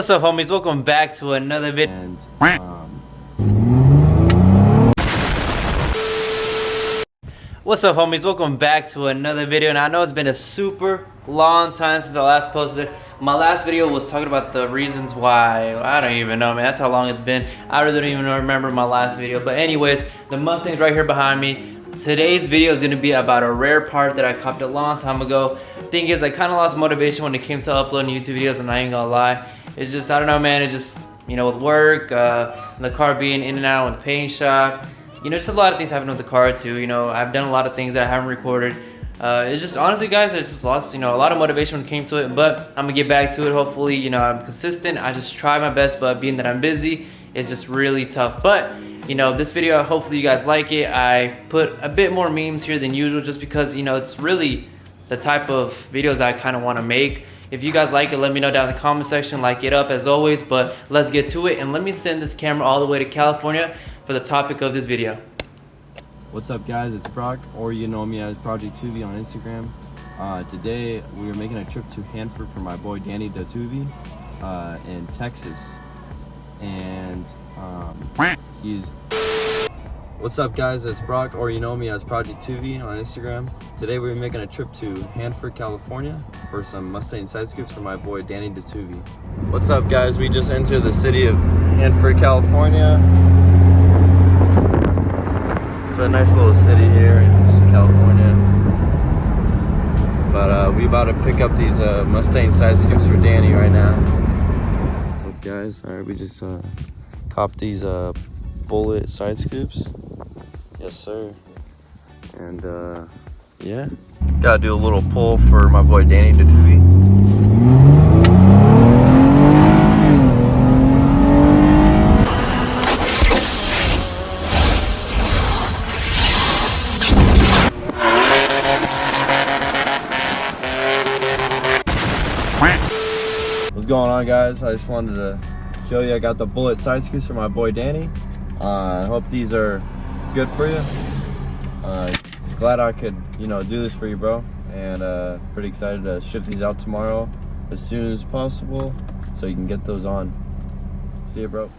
What's up, homies? Welcome back to another video. What's up, homies? Welcome back to another video. And I know it's been a super long time since I last posted. My last video was talking about the reasons why. I don't even know, man. That's how long it's been. I really don't even remember my last video. But anyways, the Mustang's right here behind me. Today's video is going to be about a rare part that I copped a long time ago. Thing is, I kind of lost motivation when it came to uploading YouTube videos, and I ain't gonna lie. It's just, I don't know, man. It just, you know, with work, the car being in and out in the paint shop, you know, just a lot of things happening with the car too. You know, I've done a lot of things that I haven't recorded. It's just, honestly, guys, I just lost, you know, a lot of motivation when it came to it. But I'm gonna get back to it. Hopefully, you know, I'm consistent. I just try my best, but being that I'm busy, it's just really tough. But you know, this video, hopefully you guys like it. I put a bit more memes here than usual just because, you know, it's really the type of videos I kind of want to make. If you guys like it, let me know down in the comment section. Like it up as always, but let's get to it. And let me send this camera all the way to California for the topic of this video. What's up, guys? It's Brock, or you know me as Project Tuvi on Instagram. Today we are making a trip to Hanford for my boy Danny Tuvi in Texas, and he's... What's up, guys? It's Brock, or you know me as Project Tuvi on Instagram. Today we're making a trip to Hanford, California for some Mustang Side Scoops for my boy Danny Tuvi. What's up, guys? We just entered the city of Hanford, California. It's a nice little city here in California. But we about to pick up these Mustang Side Scoops for Danny right now. What's up, guys? All right, we just copped these Bullitt Side Scoops. Yes, sir. And yeah, gotta do a little pull for my boy Danny Tuvi. What's going on, guys? I just wanted to show you I got the Bullitt Side Scoops for my boy Danny. I hope these are good for you. Glad I could, you know, do this for you, bro. And pretty excited to ship these out tomorrow as soon as possible so you can get those on. See you, bro.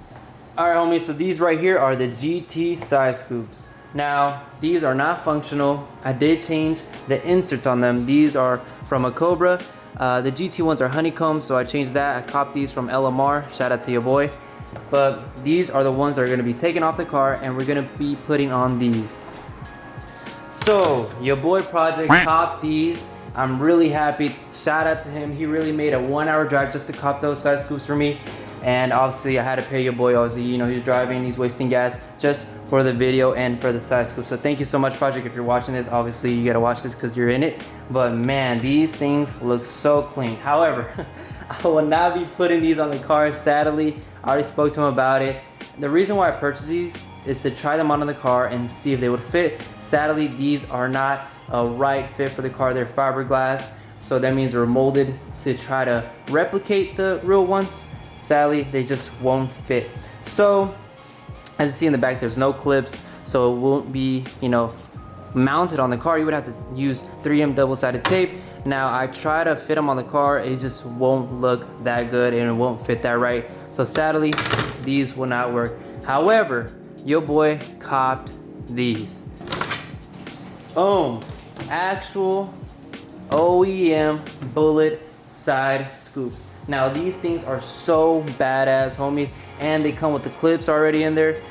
Alright, homies, so these right here are the GT Side Scoops. Now, these are not functional. I did change the inserts on them. These are from a Cobra. The GT ones are honeycomb, so I changed that. I copped these from LMR. Shout out to your boy. But these are the ones that are going to be taken off the car, and we're going to be putting on these. So your boy Project copped these. I'm really happy. Shout out to him. He really made a 1-hour drive just to cop those side scoops for me. And obviously I had to pay your boy. Obviously, you know, he's driving, he's wasting gas just for the video and for the side scoop. So thank you so much, Project. If you're watching this, obviously you gotta watch this because you're in it. But man, these things look so clean. However, I will not be putting these on the car, sadly. I already spoke to him about it. The reason why I purchased these is to try them on the car and see if they would fit. Sadly, these are not a right fit for the car. They're fiberglass, so that means they're molded to try to replicate the real ones. Sadly, they just won't fit. So, as you see in the back, there's no clips, so it won't be, you know, mounted on the car. You would have to use 3M double-sided tape. Now, I try to fit them on the car. It just won't look that good, and it won't fit that right. So, sadly, these will not work. However, your boy copped these. Boom. Actual OEM Bullitt Side Scoops. Now these things are so badass, homies, and they come with the clips already in there.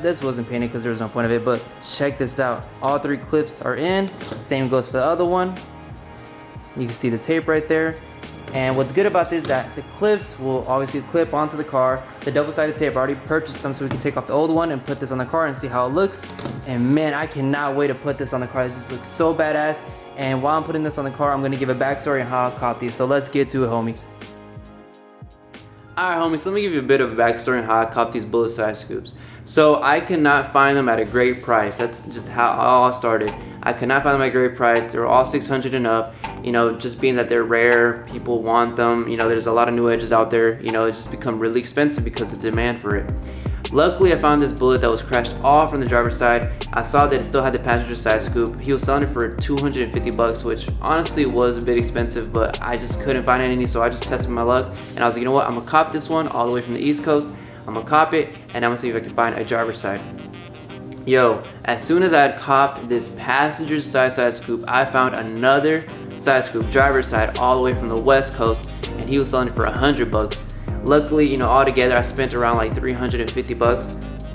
This wasn't painted because there was no point of it, but check this out. All 3 clips are in. Same goes for the other one. You can see the tape right there. And what's good about this is that the clips will obviously clip onto the car. The double-sided tape, I already purchased some so we can take off the old one and put this on the car and see how it looks. And man, I cannot wait to put this on the car. It just looks so badass. And while I'm putting this on the car, I'm gonna give a backstory on how I caught these. So let's get to it, homies. Alright, homies, so let me give you a bit of a backstory on how I copped these Bullitt Side Scoops. So I could not find them at a great price. That's just how it all started. I could not find them at a great price. They were all 600 and up. You know, just being that they're rare, people want them. You know, there's a lot of new edges out there. You know, it just become really expensive because of demand for it. Luckily, I found this Bullitt that was crashed all from the driver's side. I saw that it still had the passenger side scoop. He was selling it for 250 bucks, which honestly was a bit expensive, but I just couldn't find any, so I just tested my luck. And I was like, you know what, I'm gonna cop this one all the way from the East Coast. I'm gonna cop it, and I'm gonna see if I can find a driver's side. Yo, as soon as I had copped this passenger side scoop, I found another side scoop, driver's side, all the way from the West Coast, and he was selling it for 100 bucks. Luckily, you know, altogether I spent around like 350 bucks.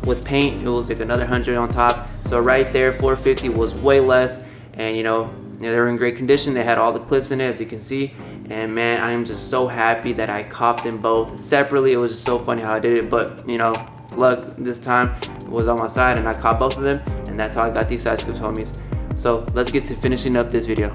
With paint, it was like another 100 on top. So right there, 450 was way less, and you know, they were in great condition. They had all the clips in it, as you can see. And man, I am just so happy that I copped them both separately. It was just so funny how I did it, but you know, luck this time was on my side, and I copped both of them, and that's how I got these side scoops, homies. So let's get to finishing up this video.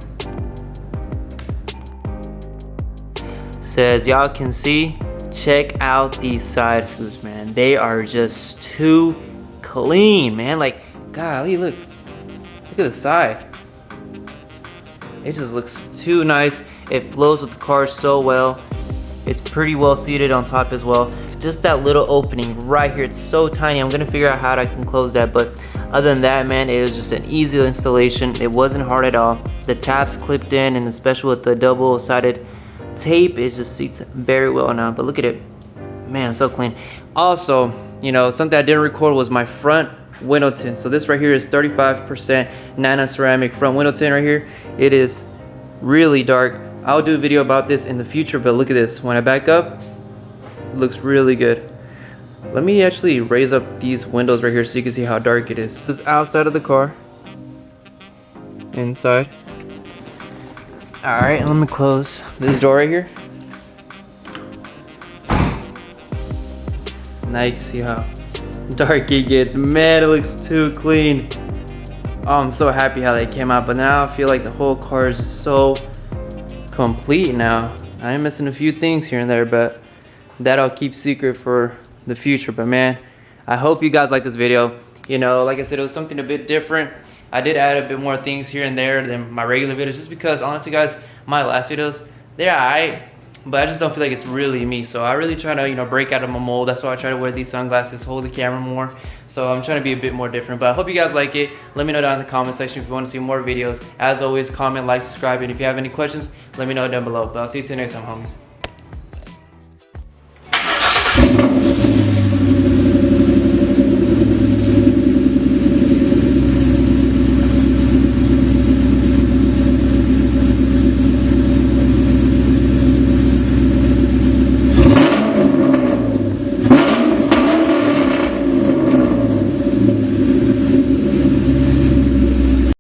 So as y'all can see, check out these side scoops, man. They are just too clean, man. Like, golly, look at the side. It just looks too nice. It flows with the car so well. It's pretty well seated on top as well. Just that little opening right here, it's so tiny. I'm gonna figure out how I can close that, but other than that, man, it was just an easy installation. It wasn't hard at all. The tabs clipped in, and especially with the double-sided tape, it just seats very well now. But look at it, man, so clean. Also, you know, something I didn't record was my front window tint. So this right here is 35% nano ceramic front window tint right here. It is really dark. I'll do a video about this in the future, but look at this. When I back up, it looks really good. Let me actually raise up these windows right here so you can see how dark it is. This is outside of the car, inside. All right, let me close this door right here. Now you can see how dark it gets. Man, it looks too clean. Oh, I'm so happy how they came out, but now I feel like the whole car is so complete now. I'm missing a few things here and there, but that I'll keep secret for the future. But man, I hope you guys like this video. You know, like I said, it was something a bit different. I did add a bit more things here and there than my regular videos, just because honestly guys, my last videos, they're alright, but I just don't feel like it's really me. So I really try to, you know, break out of my mold. That's why I try to wear these sunglasses, hold the camera more. So I'm trying to be a bit more different, but I hope you guys like it. Let me know down in the comment section if you want to see more videos. As always, comment, like, subscribe, and if you have any questions, let me know down below. But I'll see you till next time, homies.